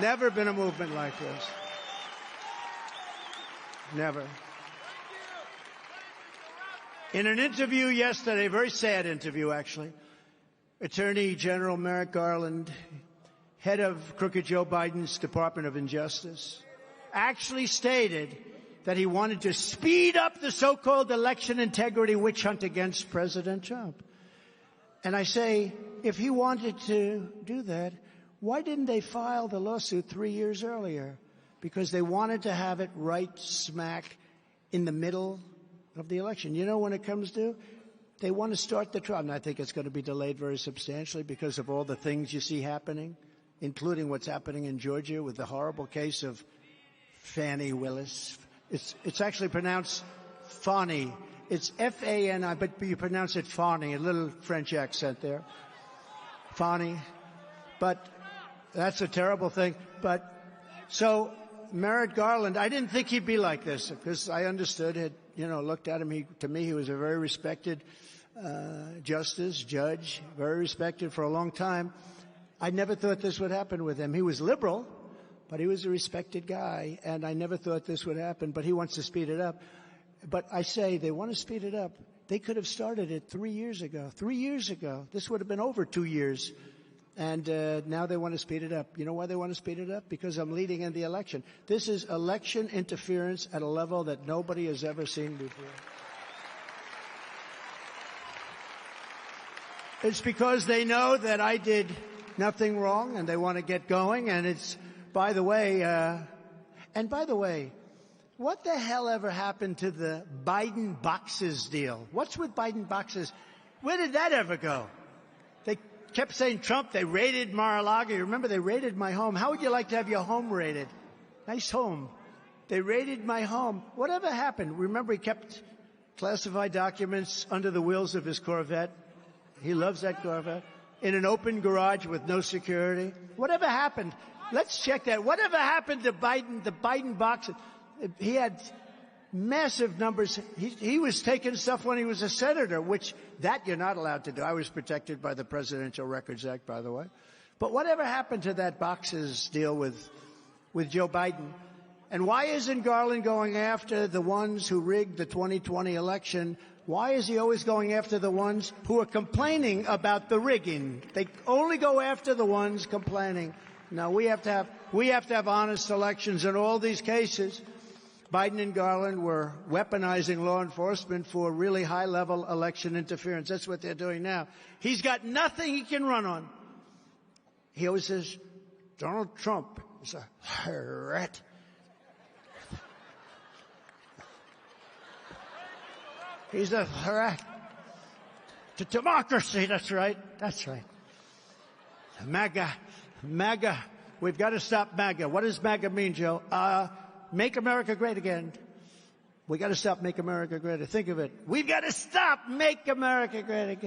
Never been a movement like this. Never. In an interview yesterday, a very sad interview actually, Attorney General Merrick Garland, head of crooked Joe Biden's Department of Injustice, actually stated that he wanted to speed up the so-called election integrity witch hunt against President Trump. And I say, if he wanted to do that, why didn't they file the lawsuit 3 years earlier? Because they wanted to have it right smack in the middle of the election. You know when it comes to? They want to start the trial. And I think it's going to be delayed very substantially because of all the things you see happening, including what's happening in Georgia with the horrible case of Fani Willis. It's actually pronounced Fani. It's F-A-N-I, but you pronounce it Fani, a little French accent there. Fani. But that's a terrible thing. But so Merrick Garland, I didn't think he'd be like this because I understood it, looked at him. To me, he was a very respected judge, very respected for a long time. I never thought this would happen with him. He was liberal, but he was a respected guy, and I never thought this would happen, but he wants to speed it up. But I say they want to speed it up. They could have started it 3 years ago. 3 years ago. This would have been over 2 years. And now they want to speed it up. You know why they want to speed it up? Because I'm leading in the election. This is election interference at a level that nobody has ever seen before. It's because they know that I did nothing wrong, and they want to get going. And it's, by the way, what the hell ever happened to the Biden boxes deal? What's with Biden boxes? Where did that ever go? They kept saying Trump, they raided Mar-a-Lago. You remember they raided my home. How would you like to have your home raided? Nice home. They raided my home. Whatever happened? Remember he kept classified documents under the wheels of his Corvette. He loves that Corvette. In an open garage with no security. Whatever happened? Let's check that. Whatever happened to Biden, the Biden boxes? He had massive numbers. He was taking stuff when he was a senator, which that you're not allowed to do. I was protected by the Presidential Records Act, by the way. But whatever happened to that boxes deal with Joe Biden? And why isn't Garland going after the ones who rigged the 2020 election? Why is he always going after the ones who are complaining about the rigging? They only go after the ones complaining. Now we have to have honest elections in all these cases. Biden and Garland were weaponizing law enforcement for really high-level election interference. That's what they're doing now. He's got nothing he can run on. He always says, Donald Trump is a threat. He's a threat to democracy. That's right. That's right. MAGA. We've got to stop MAGA. What does MAGA mean, Joe? Make America great again. We got to stop Make America Great. Think of it. We've got to stop Make America Great Again.